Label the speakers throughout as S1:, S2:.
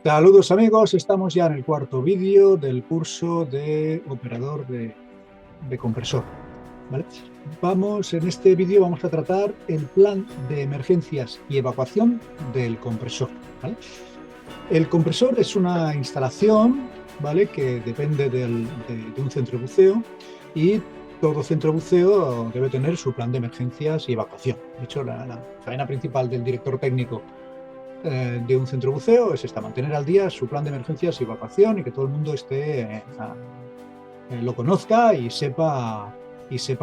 S1: Saludos amigos, estamos ya en el cuarto vídeo del curso de operador de compresor, ¿vale? En este vídeo vamos a tratar el plan de emergencias y evacuación del compresor, ¿vale? El compresor es una instalación, ¿vale?, que depende de un centro de buceo, y todo centro de buceo debe tener su plan de emergencias y evacuación. De hecho, la faena principal del director técnico de un centro de buceo es esta: mantener al día su plan de emergencias y evacuación, y que todo el mundo lo conozca y sepa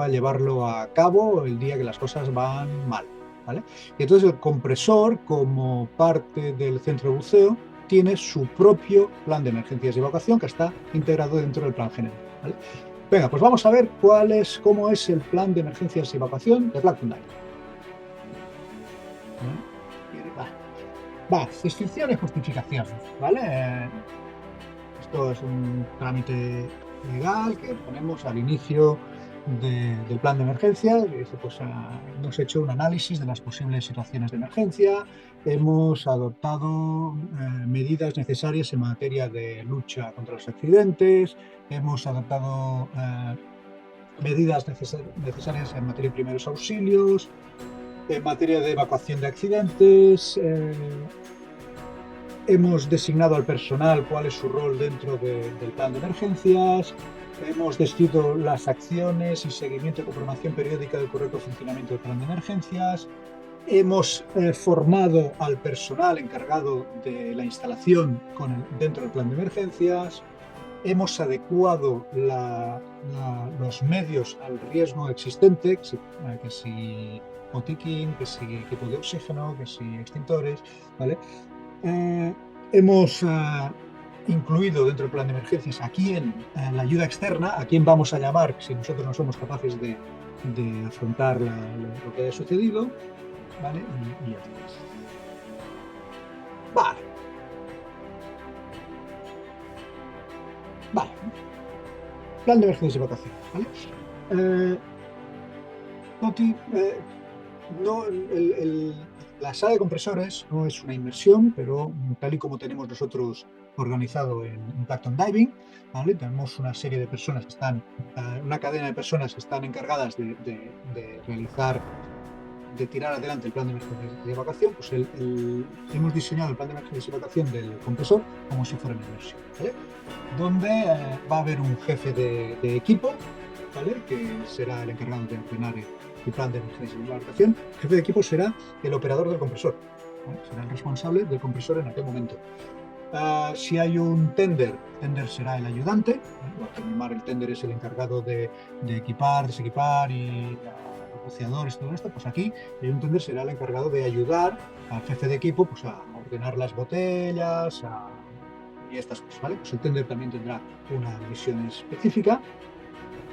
S1: llevarlo a cabo el día que las cosas van mal, ¿vale? Y entonces el compresor, como parte del centro de buceo, tiene su propio plan de emergencias y evacuación que está integrado dentro del plan general, ¿vale? Venga, pues vamos a ver cómo es el plan de emergencias y evacuación de Blackton Dive. Extinción y justificación, ¿vale? Esto es un trámite legal que ponemos al inicio del plan de emergencia. Pues, hemos hecho un análisis de las posibles situaciones de emergencia, hemos adoptado medidas necesarias en materia de lucha contra los accidentes, hemos adoptado medidas necesarias en materia de primeros auxilios, en materia de evacuación de accidentes. Hemos designado al personal cuál es su rol dentro del plan de emergencias, hemos descrito las acciones y seguimiento y confirmación periódica del correcto funcionamiento del plan de emergencias, hemos formado al personal encargado de la instalación dentro del plan de emergencias, hemos adecuado los medios al riesgo existente, que si botiquín, que si equipo de oxígeno, que si extintores, ¿vale? Hemos incluido dentro del plan de emergencias a quién, la ayuda externa, a quién vamos a llamar si nosotros no somos capaces de afrontar lo que haya sucedido, ¿vale? Y ya está. Vale. Plan de emergencias y evacuación, ¿vale? No, la sala de compresores no es una inmersión, pero tal y como tenemos nosotros organizado en Blackton Diving, ¿vale? Tenemos una serie de personas que están, una cadena de personas que están encargadas de realizar, de tirar adelante el plan de emergencia y evacuación. Pues hemos diseñado el plan de emergencia y evacuación del compresor como si fuera una inmersión, ¿vale? Donde va a haber un jefe de equipo, ¿vale?, que será el encargado de ordenar el plan de emergencia y evacuación. El jefe de equipo será el operador del compresor, ¿vale? Será el responsable del compresor en aquel momento. Si hay un tender, el tender será el ayudante, ¿vale? El tender es el encargado de equipar, desequipar y buceadores, todo esto. Pues aquí un tender será el encargado de ayudar al jefe de equipo, pues, a ordenar las botellas y estas cosas, ¿vale? Pues el tender también tendrá una misión específica.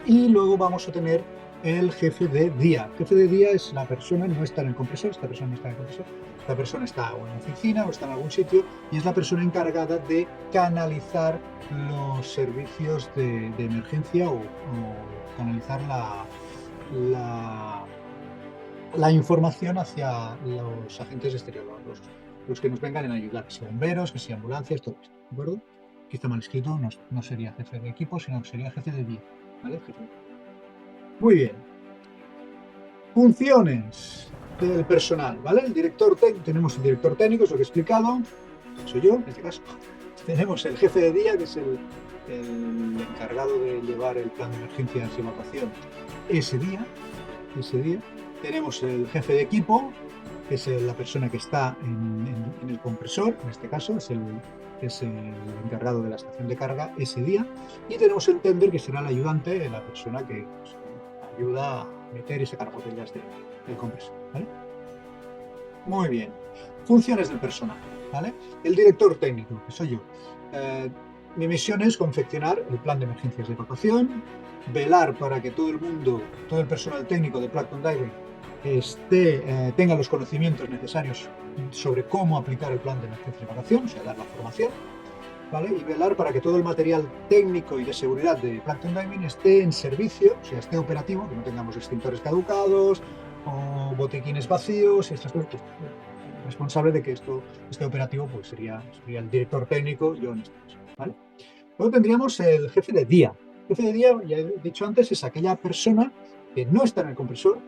S1: Y luego vamos a tener el jefe de día. El jefe de día es la persona, no está en el compresor, esta persona no está en el compresor, esta persona está o en la oficina o está en algún sitio, y es la persona encargada de canalizar los servicios de emergencia o canalizar la información hacia los agentes exteriores, los que nos vengan en ayudar, que sean bomberos, que sean ambulancias, todo esto, ¿de acuerdo? Aquí está mal escrito, no sería jefe de equipo, sino que sería jefe de día, ¿vale? Muy bien. Funciones del personal, ¿vale? Tenemos el director técnico, es lo que he explicado, soy yo en este caso. Tenemos el jefe de día, que es el encargado de llevar el plan de emergencias y evacuación ese día. Tenemos el jefe de equipo, que es la persona que está en el compresor, en este caso es el encargado de la estación de carga ese día. Y tenemos el tender, que será el ayudante, la persona que ayuda a meter y sacar botellas del compresor, ¿vale? Muy bien. Funciones del personal, ¿vale? El director técnico, que soy yo. Mi misión es confeccionar el plan de emergencias de evacuación, velar para que todo el personal técnico de Blackton Diving tenga los conocimientos necesarios sobre cómo aplicar el plan de emergencia de evacuación, o sea, dar la formación, ¿vale? Y velar para que todo el material técnico y de seguridad de Blackton Diving esté en servicio, o sea, esté operativo, que no tengamos extintores caducados o botiquines vacíos y estas cosas. responsable de que este operativo pues sería el director técnico, yo en este caso, ¿vale? Luego tendríamos el jefe de día. El jefe de día, ya he dicho antes, es aquella persona que no está en el compresor,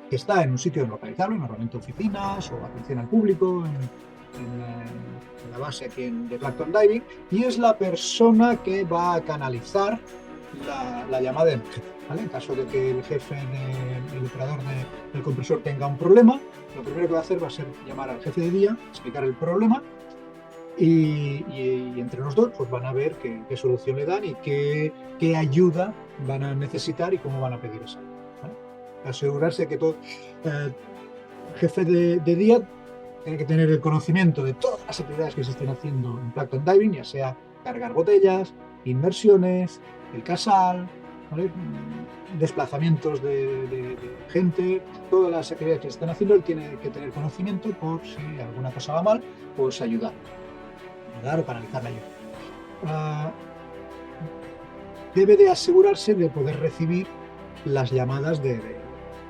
S1: que está en un sitio localizable, normalmente oficinas o atención al público, en la base aquí de Plankton Diving, y es la persona que va a canalizar la llamada de emergencia, ¿vale? En caso de que el jefe el operador del compresor tenga un problema, lo primero que va a hacer va a ser llamar al jefe de día, explicar el problema y entre los dos pues van a ver qué solución le dan y qué ayuda van a necesitar y cómo van a pedir esa ayuda, ¿vale? Asegurarse que todo jefe de día tiene que tener el conocimiento de todas las actividades que se estén haciendo en Plankton Diving, ya sea cargar botellas, inmersiones, el casal, ¿vale? Desplazamientos de gente, todas las actividades que se están haciendo, él tiene que tener conocimiento por si alguna cosa va mal, pues ayudar o canalizar la ayuda. Debe de asegurarse de poder recibir las llamadas de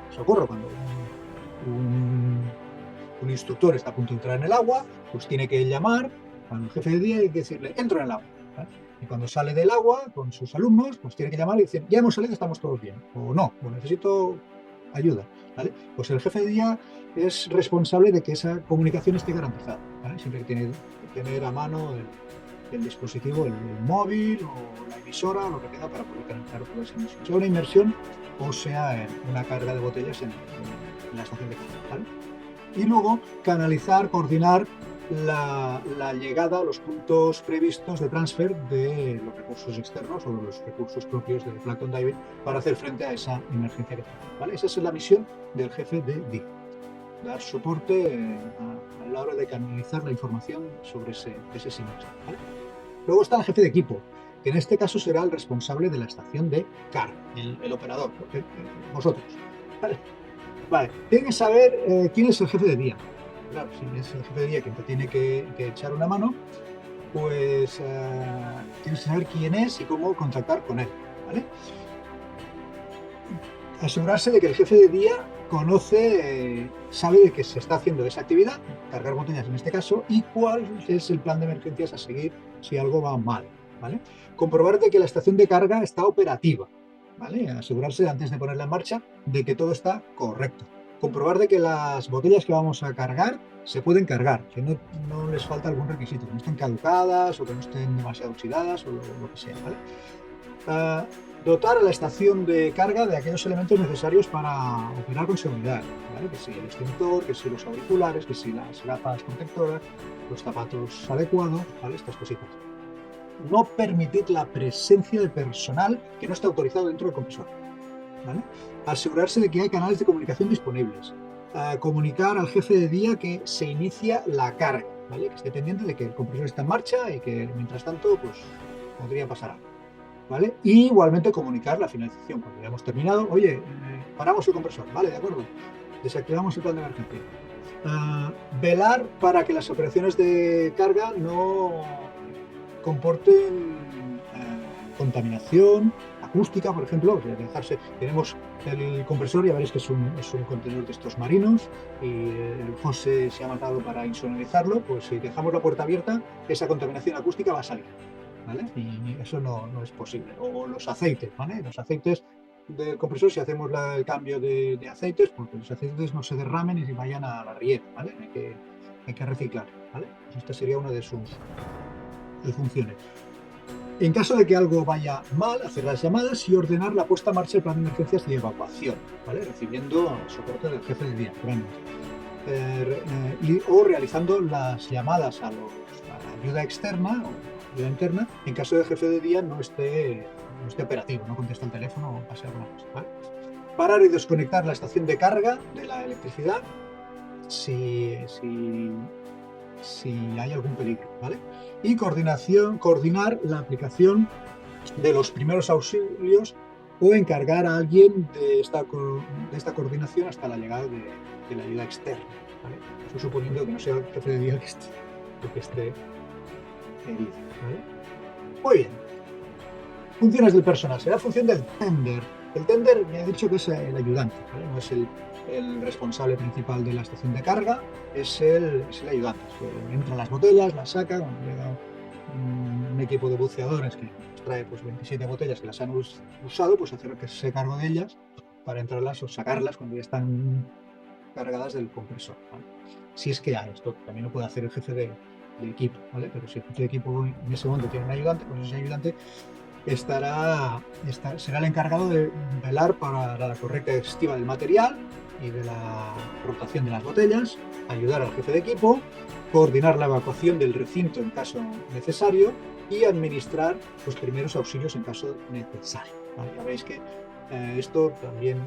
S1: socorro cuando un instructor está a punto de entrar en el agua, pues tiene que llamar al jefe de día y decirle, entro en el agua, ¿vale? Y cuando sale del agua con sus alumnos, pues tiene que llamar y decir, ya hemos salido, estamos todos bien, o no, o necesito ayuda, ¿vale? Pues el jefe de día es responsable de que esa comunicación esté garantizada, ¿vale? Siempre que tiene que tener a mano el dispositivo, el móvil o la emisora, lo que tenga para poder canalizar toda esa inmersión, sea una inmersión o sea en una carga de botellas en la estación de carga, ¿vale? Y luego canalizar, coordinar la llegada a los puntos previstos de transfer de los recursos externos o de los recursos propios de Plankton Diving para hacer frente a esa emergencia que tenemos, ¿vale? Esa es la misión del jefe de día, dar soporte a la hora de canalizar la información sobre ese sinnúmero, ¿vale? Luego está el jefe de equipo, que en este caso será el responsable de la estación de carga, el operador, vosotros, ¿vale? Vale, tienes que saber quién es el jefe de día. Claro, si es el jefe de día quien te tiene que echar una mano, pues tienes que saber quién es y cómo contactar con él, ¿vale? Asegurarse de que el jefe de día conoce, sabe de que se está haciendo esa actividad, cargar botellas en este caso, y cuál es el plan de emergencias a seguir si algo va mal, ¿vale? Comprobar de que la estación de carga está operativa, ¿vale? Asegurarse antes de ponerla en marcha de que todo está correcto. Comprobar de que las botellas que vamos a cargar se pueden cargar, que no les falta algún requisito, que no estén caducadas o que no estén demasiado oxidadas o lo que sea, ¿vale? Dotar a la estación de carga de aquellos elementos necesarios para operar con seguridad, ¿vale? Que si el extintor, que si los auriculares, que si las gafas protectoras, los zapatos adecuados, ¿vale? Estas cositas. No permitir la presencia de personal que no esté autorizado dentro del compresor, ¿vale? Asegurarse de que hay canales de comunicación disponibles. Comunicar al jefe de día que se inicia la carga, ¿vale? Que esté pendiente de que el compresor está en marcha y que mientras tanto pues podría pasar algo, ¿vale? Y igualmente comunicar la finalización cuando ya hemos terminado. Oye, paramos el compresor, ¿vale? De acuerdo. Desactivamos el plan de emergencia. Velar para que las operaciones de carga no comporten contaminación acústica, por ejemplo. O sea, tenemos el compresor, ya veréis que es un contenedor de estos marinos y el José se ha matado para insonorizarlo, pues si dejamos la puerta abierta, esa contaminación acústica va a salir, ¿vale? Y eso no es posible. O los aceites, ¿vale? Los aceites del compresor, si hacemos el cambio de aceites, porque los aceites no se derramen y se vayan a la riera, ¿vale? Hay que reciclar, ¿vale? Pues esta sería una de sus funciones. En caso de que algo vaya mal, hacer las llamadas y ordenar la puesta en marcha del plan de emergencias de evacuación, ¿vale? Recibiendo soporte del jefe de día, o realizando las llamadas a la ayuda externa o ayuda interna en caso de que el jefe de día no esté operativo, no contesta el teléfono o pase alguna cosa, ¿vale? Parar y desconectar la estación de carga de la electricidad si hay algún peligro, ¿vale? Y coordinar la aplicación de los primeros auxilios o encargar a alguien de esta coordinación hasta la llegada de la ayuda externa, ¿vale? Eso suponiendo que no sea el jefe de día que esté herido, ¿vale? Muy bien. Funciones del personal. Será función del tender. El tender me ha dicho que es el ayudante, ¿vale? No es el responsable principal de la estación de carga es el ayudante. Entra las botellas, las saca, cuando llega un equipo de buceadores que nos trae pues 27 botellas que las han usado, pues hacerse cargo de ellas para entrarlas o sacarlas cuando ya están cargadas del compresor, ¿vale? Si es que hay esto, también lo puede hacer el jefe de equipo, ¿vale? Pero si el jefe de equipo en ese momento tiene un ayudante, pues ese ayudante será el encargado de velar para la correcta estiva del material y de la rotación de las botellas, ayudar al jefe de equipo, coordinar la evacuación del recinto en caso necesario y administrar los primeros auxilios en caso necesario, ¿vale? Ya veis que esto también,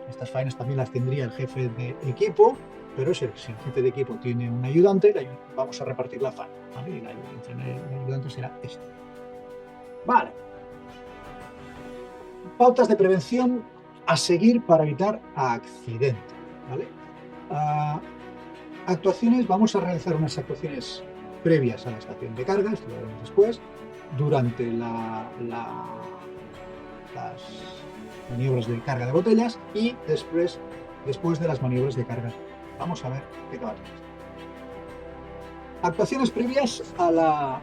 S1: estas faenas también las tendría el jefe de equipo, pero si el jefe de equipo tiene un ayudante, vamos a repartir la faena, ¿vale? Y el ayudante será este. Vale. Pautas de prevención a seguir para evitar accidentes, ¿vale? Actuaciones, vamos a realizar unas actuaciones previas a la estación de carga, esto lo veremos después, durante las maniobras de carga de botellas y después de las maniobras de carga. Vamos a ver qué tal. Actuaciones previas a la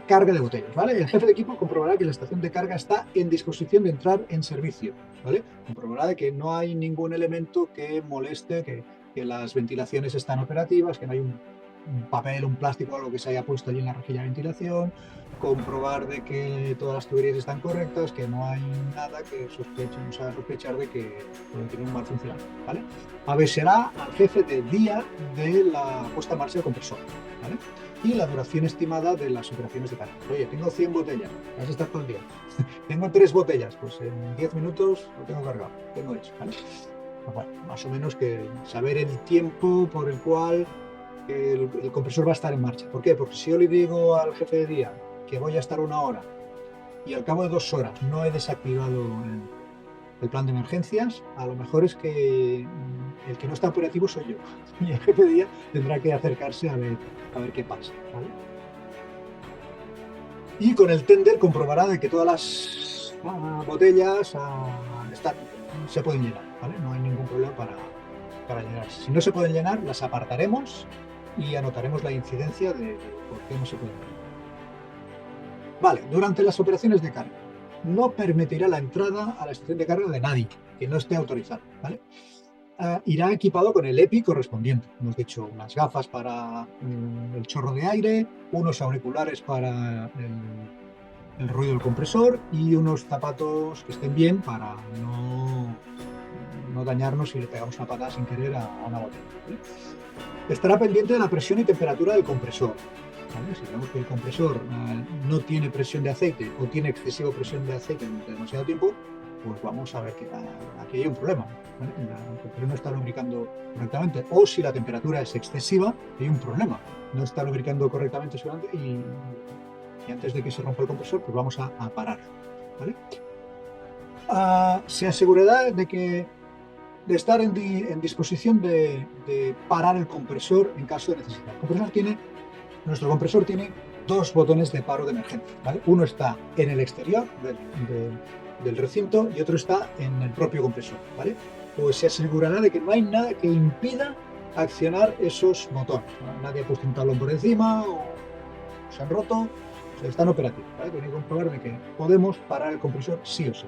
S1: carga de botellas, ¿vale? El jefe de equipo comprobará que la estación de carga está en disposición de entrar en servicio, ¿vale? Comprobará de que no hay ningún elemento que moleste, que las ventilaciones están operativas, que no hay un papel, un plástico o algo que se haya puesto allí en la rejilla de ventilación, comprobar de que todas las tuberías están correctas, que no hay nada que nos haga sospechar de que puede tener un mal funcionamiento, ¿vale? Avisará al jefe de día de la puesta en marcha del compresor, ¿vale? Y la duración estimada de las operaciones de carga. Oye, tengo 100 botellas, vas a estar todo el día. Tengo 3 botellas, pues en 10 minutos lo tengo cargado, tengo hecho, ¿vale? Pues bueno, más o menos que saber el tiempo por el cual el compresor va a estar en marcha. ¿Por qué? Porque si yo le digo al jefe de día que voy a estar 1 hora y al cabo de 2 horas no he desactivado el plan de emergencias, a lo mejor es que el que no está operativo soy yo. Y el jefe de día tendrá que acercarse a ver qué pasa, ¿vale? Y con el tender comprobará de que todas las botellas se pueden llenar, ¿vale? No hay ningún problema para llenarse. Si no se pueden llenar, las apartaremos y anotaremos la incidencia de por qué no se pueden llenar. Vale, durante las operaciones de carga no permitirá la entrada a la estación de carga de nadie que no esté autorizado, ¿vale? Irá equipado con el EPI correspondiente. Hemos dicho unas gafas para el chorro de aire, unos auriculares para el ruido del compresor y unos zapatos que estén bien para no dañarnos si le pegamos una patada sin querer a una botella, ¿vale? Estará pendiente de la presión y temperatura del compresor, ¿vale? Si vemos que el compresor no tiene presión de aceite o tiene excesiva presión de aceite durante demasiado tiempo, pues vamos a ver que aquí hay un problema, ¿vale? El compresor no está lubricando correctamente, o si la temperatura es excesiva, hay un problema, no está lubricando correctamente y antes de que se rompa el compresor, pues vamos a parar, ¿vale? Se asegurará de estar en disposición de parar el compresor en caso de necesidad. Nuestro compresor tiene 2 botones de paro de emergencia, ¿vale? Uno está en el exterior del recinto y otro está en el propio compresor, ¿vale? Pues se asegurará de que no hay nada que impida accionar esos botones, ¿no? Nadie ha puesto un tablón por encima o se han roto, o sea, están operativos, ¿vale? Tiene que comprobar de que podemos parar el compresor sí o sí.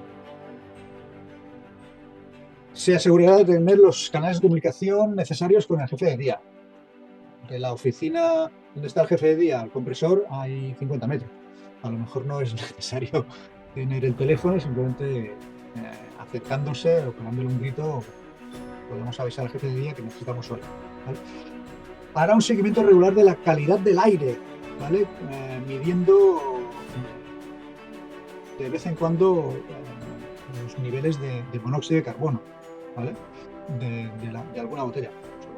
S1: Se asegurará de tener los canales de comunicación necesarios con el jefe de día. De la oficina donde está el jefe de día al compresor hay 50 metros. A lo mejor no es necesario tener el teléfono, simplemente acercándose o pegándole un grito podemos avisar al jefe de día que necesitamos hoy, ¿vale? Hará un seguimiento regular de la calidad del aire, ¿vale? Midiendo de vez en cuando los niveles de monóxido de carbono, ¿vale? De alguna botella.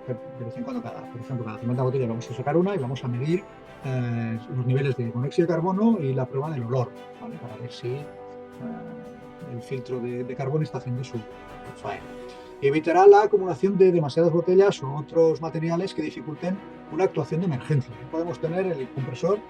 S1: De vez en cuando, por ejemplo, cada 50 botellas vamos a sacar una y vamos a medir los niveles de monóxido de carbono y la prueba del olor, ¿vale? Para ver si el filtro de carbono está haciendo su faena. Evitará la acumulación de demasiadas botellas o otros materiales que dificulten una actuación de emergencia. No podemos tener el compresor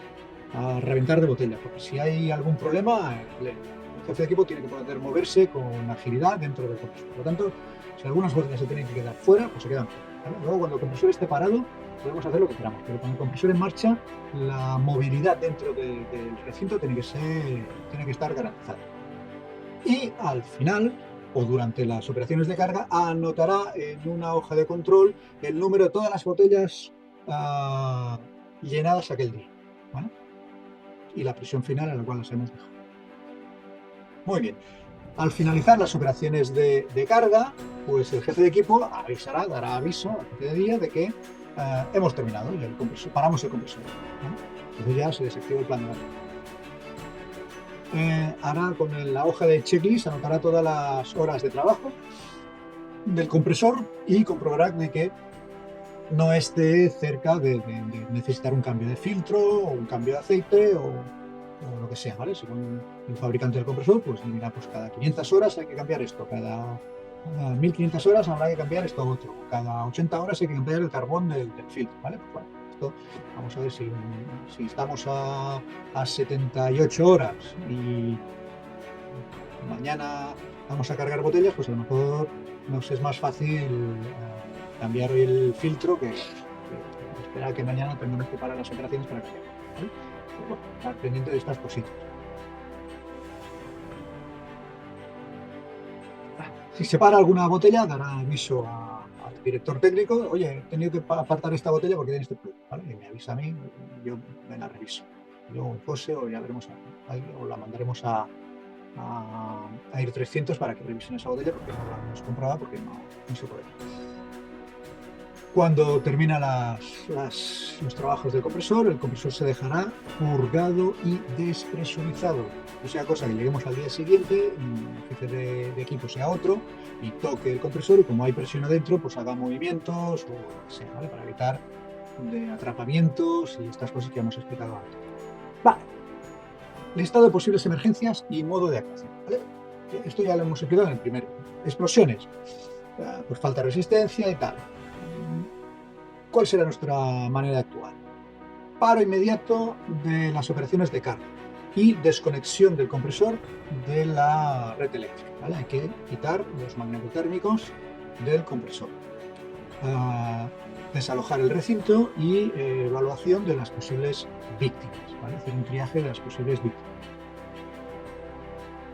S1: a reventar de botellas, porque si hay algún problema, el jefe de equipo tiene que poder moverse con agilidad dentro del compresor. Por lo tanto, si algunas botellas se tienen que quedar fuera, pues se quedan fuera, ¿vale? Luego, cuando el compresor esté parado, podemos hacer lo que queramos, pero con el compresor en marcha, la movilidad dentro del recinto tiene que estar garantizada. Y al final, o durante las operaciones de carga, anotará en una hoja de control el número de todas las botellas llenadas aquel día, ¿vale? Y la presión final a la cual las hemos dejado. Muy bien. Al finalizar las operaciones de carga, pues el jefe de equipo dará aviso al jefe de día de que hemos terminado y paramos el compresor, ¿vale? Entonces ya se desactiva el plan de carga. Hará con la hoja de checklist, anotará todas las horas de trabajo del compresor y comprobará de que no esté cerca de necesitar un cambio de filtro o un cambio de aceite o lo que sea, ¿vale? Según el fabricante del compresor, pues dirá, pues cada 500 horas hay que cambiar esto, cada 1500 horas habrá que cambiar esto otro, cada 80 horas hay que cambiar el carbón del filtro, ¿vale? Pues bueno, esto, vamos a ver si estamos a 78 horas y mañana vamos a cargar botellas, pues a lo mejor nos es más fácil cambiar hoy el filtro que esperar que mañana tengamos que parar las operaciones para cambiar, ¿vale? Pero bueno, estar pendiente de estas cositas. Si se para alguna botella, dará aviso al director técnico: oye, he tenido que apartar esta botella porque tiene este problema, ¿vale? Y me avisa a mí, yo me la reviso. Luego José, o ya veremos, o la mandaremos a ir 300 para que revisen esa botella, porque no la hemos comprado, porque no se puede. Cuando termina los trabajos del compresor, el compresor se dejará purgado y despresurizado. O sea, cosa que lleguemos al día siguiente, el jefe de equipo sea otro y toque el compresor, y como hay presión adentro, pues haga movimientos o lo que sea, ¿vale? Para evitar de atrapamientos y estas cosas que hemos explicado antes. Vale. Listado de posibles emergencias y modo de actuación, ¿vale? Esto ya lo hemos explicado en el primero. Explosiones, pues falta de resistencia y tal. ¿Cuál será nuestra manera de actuar? Paro inmediato de las operaciones de carga y desconexión del compresor de la red eléctrica, ¿vale? Hay que quitar los magnetotérmicos del compresor. Desalojar el recinto y evaluación de las posibles víctimas, ¿vale? Hacer un triaje de las posibles víctimas.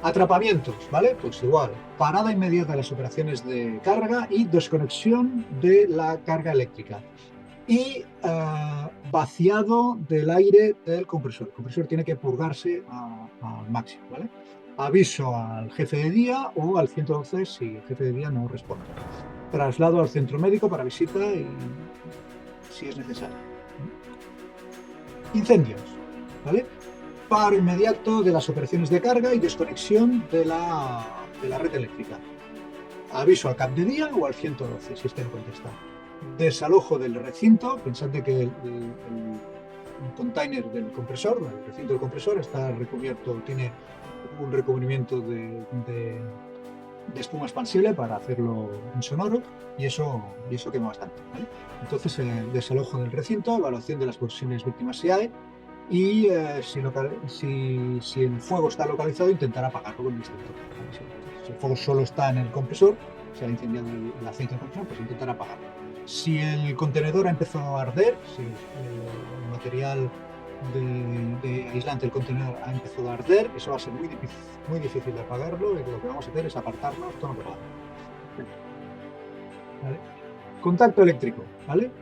S1: Atrapamientos, ¿vale? Pues igual, parada inmediata de las operaciones de carga y desconexión de la carga eléctrica. Y vaciado del aire del compresor. El compresor tiene que purgarse al máximo, ¿vale? Aviso al jefe de día o al 112 si el jefe de día no responde. Traslado al centro médico para visita y si es necesario. Incendios, ¿vale? Paro inmediato de las operaciones de carga y desconexión de la red eléctrica. Aviso al CAP de día o al 112 si está en contesta. Desalojo del recinto, pensad que el container del compresor, el recinto del compresor, está recubierto, tiene un recubrimiento de espuma expansible para hacerlo insonoro, y eso quema bastante, ¿vale? Entonces, desalojo del recinto, evaluación de las posibles víctimas si hay, y si el fuego está localizado, intentar apagarlo con el extintor, ¿vale? Si el fuego solo está en el compresor, se ha incendiado el aceite del compresor, pues intentar apagarlo. Si el contenedor ha empezado a arder, si el material de aislante del contenedor ha empezado a arder, eso va a ser muy difícil de apagarlo, y lo que vamos a hacer es apartarnos todo lo ¿vale? Contacto eléctrico, ¿vale?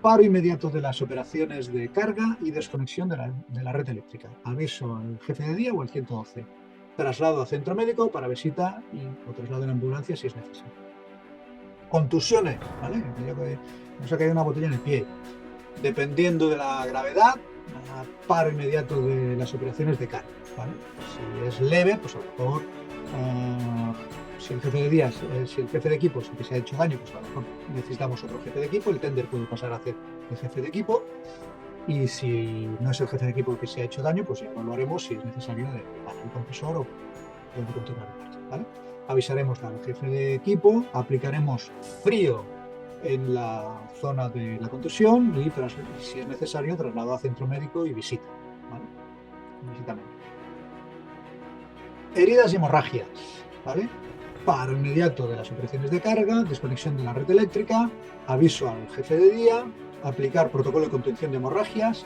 S1: Paro inmediato de las operaciones de carga y desconexión de la red eléctrica. Aviso al jefe de día o al 112. Traslado a centro médico para visita o traslado en ambulancia si es necesario. Contusiones, ¿vale? No sé, que hay una botella en el pie. Dependiendo de la gravedad, paro inmediato de las operaciones de carga, ¿vale? Si es leve, pues a lo mejor si el jefe de equipo es el que se ha hecho daño, pues a lo mejor necesitamos otro jefe de equipo, el tender puede pasar a hacer el jefe de equipo, y si no es el jefe de equipo el que se ha hecho daño, pues ya lo haremos si es necesario de parar el compresor o de continuar el marcha, ¿vale? Avisaremos al jefe de equipo, aplicaremos frío en la zona de la contusión y, si es necesario, traslado a centro médico y visita, ¿vale? Visita médica. Heridas y hemorragias, ¿vale? Paro inmediato de las operaciones de carga, desconexión de la red eléctrica, aviso al jefe de día, aplicar protocolo de contención de hemorragias,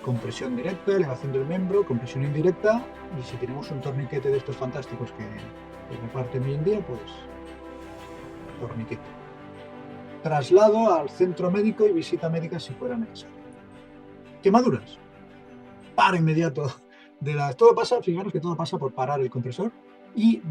S1: compresión directa, elevación del miembro, compresión indirecta, y si tenemos un torniquete de estos fantásticos que reparten hoy en día, pues torniquete. Traslado al centro médico y visita médica si fuera necesario. Quemaduras. Paro inmediato de las... Todo pasa, fijaros que todo pasa por parar el compresor y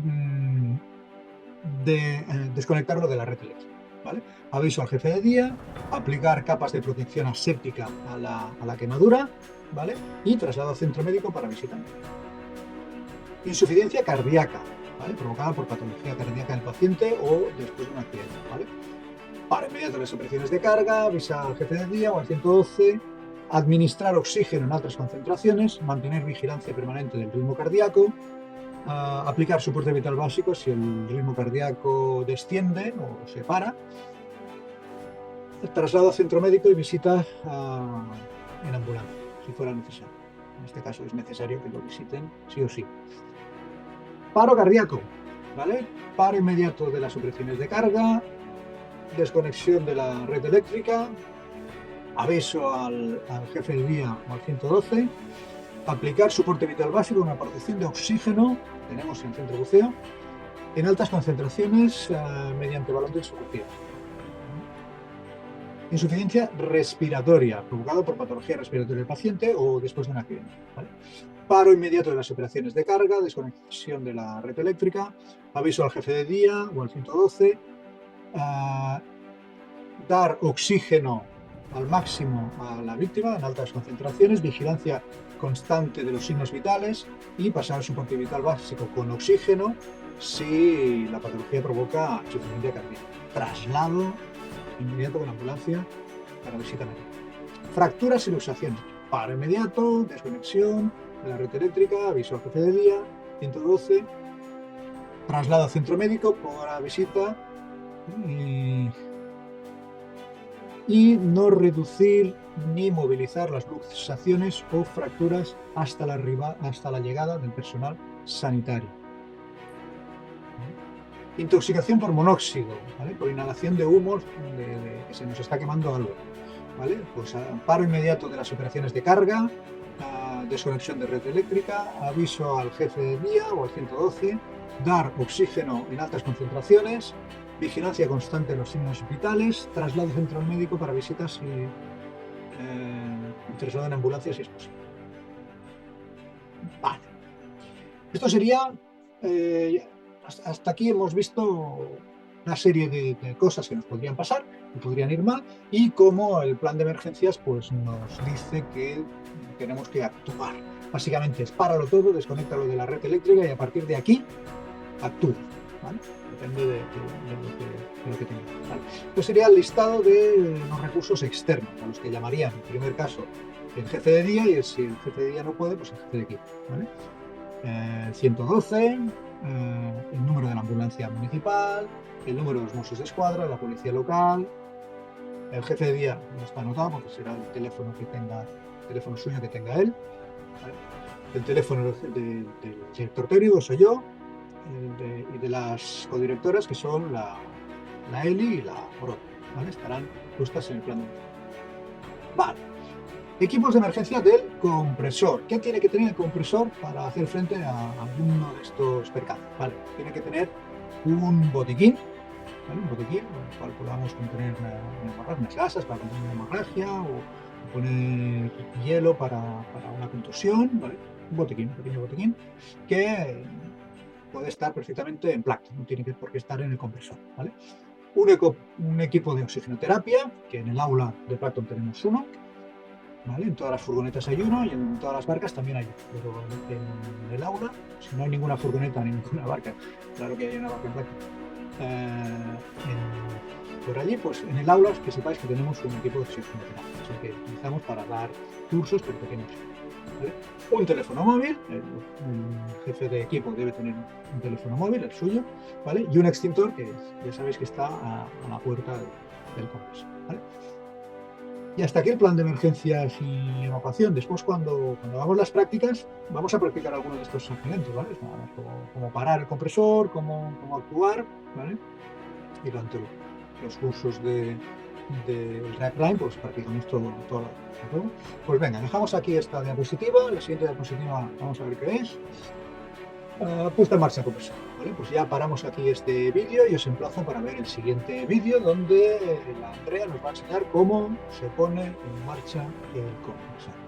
S1: desconectarlo de la red eléctrica. ¿Vale? Aviso al jefe de día, aplicar capas de protección aséptica a la quemadura, ¿vale? Y traslado al centro médico para visita médica. Insuficiencia cardíaca, ¿vale? Provocada por patología cardíaca del paciente o después de un accidente, ¿vale? Para inmediato las operaciones de carga, avisa al jefe de día o al 112, administrar oxígeno en altas concentraciones, mantener vigilancia permanente del ritmo cardíaco, aplicar soporte vital básico si el ritmo cardíaco desciende o se para, traslado a centro médico y visita en ambulancia, si fuera necesario. En este caso es necesario que lo visiten sí o sí. Paro cardíaco, ¿vale? Paro inmediato de las operaciones de carga, desconexión de la red eléctrica, aviso al jefe de día o al 112, aplicar soporte vital básico, una aportación de oxígeno, tenemos en centro buceo, en altas concentraciones mediante balón de insuficiencia. Insuficiencia respiratoria, provocada por patología respiratoria del paciente o después de un accidente. ¿Vale? Paro inmediato de las operaciones de carga, desconexión de la red eléctrica, aviso al jefe de día o al 112, dar oxígeno al máximo a la víctima en altas concentraciones, vigilancia constante de los signos vitales y pasar soporte vital básico con oxígeno si la patología provoca insuficiencia cardíaca. Traslado inmediato con ambulancia para visita médica. Fracturas y luxaciones. Paro inmediato, desconexión de la red eléctrica, aviso al jefe de día, 112, traslado al centro médico para visita y no reducir ni movilizar las luxaciones o fracturas hasta la llegada del personal sanitario. Intoxicación por monóxido, ¿vale? Por inhalación de humos que se nos está quemando algo, ¿vale? Pues paro inmediato de las operaciones de carga, desconexión de red eléctrica, aviso al jefe de día o al 112, dar oxígeno en altas concentraciones, vigilancia constante de los signos vitales, traslado central médico para visitas y traslado en ambulancia si es posible. Vale. Esto sería... hasta aquí hemos visto una serie de cosas que nos podrían pasar, que podrían ir mal, y cómo el plan de emergencias pues, nos dice que tenemos que actuar. Básicamente es páralo todo, desconéctalo de la red eléctrica y a partir de aquí actúa. ¿Vale? Depende de lo que tengas. ¿Vale? Esto sería el listado de los recursos externos, a los que llamarían en primer caso el jefe de día, y si el jefe de día no puede, pues el jefe de equipo. ¿Vale? 112, el número de la ambulancia municipal, el número de los Mossos de Escuadra, la policía local, el jefe de día no está anotado porque será el teléfono suyo que tenga él, ¿vale? El teléfono del director técnico soy yo, y de las codirectoras que son la Eli y la Oro, ¿vale? Estarán puestas en el plan de emergencia. Vale. Equipos de emergencia del compresor. ¿Qué tiene que tener el compresor para hacer frente a alguno de estos percances? Vale, tiene que tener un botiquín, ¿vale? Un botiquín con el cual podamos contener unas gasas para contener una hemorragia o poner hielo para una contusión, ¿vale? Un pequeño botiquín, que puede estar perfectamente en placa, no tiene por qué estar en el compresor, ¿vale? Un equipo de oxigenoterapia, que en el aula de Plankton tenemos uno, ¿vale? En todas las furgonetas hay uno y en todas las barcas también hay uno, pero en el aula, si no hay ninguna furgoneta ni ninguna barca, claro que hay una barca en placa, por allí, pues en el aula que sepáis que tenemos un equipo de oxigenoterapia, es el que utilizamos para dar cursos por pequeños. ¿Vale? Un teléfono móvil, el jefe de equipo debe tener un teléfono móvil, el suyo, ¿vale? Y un extintor que ya sabéis que está a la puerta del compresor, ¿vale? Y hasta aquí el plan de emergencias y evacuación. Después, cuando hagamos las prácticas, vamos a practicar algunos de estos accidentes, ¿vale? O sea, cómo parar el compresor, cómo actuar, ¿vale? Y durante los cursos de React pues practicamos todo lo demás, ¿de acuerdo? Pues venga, dejamos aquí esta diapositiva. La siguiente diapositiva, vamos a ver qué es. Puesta en marcha compresor. ¿Vale? Pues ya paramos aquí este vídeo y os emplazo para ver el siguiente vídeo donde la Andrea nos va a enseñar cómo se pone en marcha el compresor.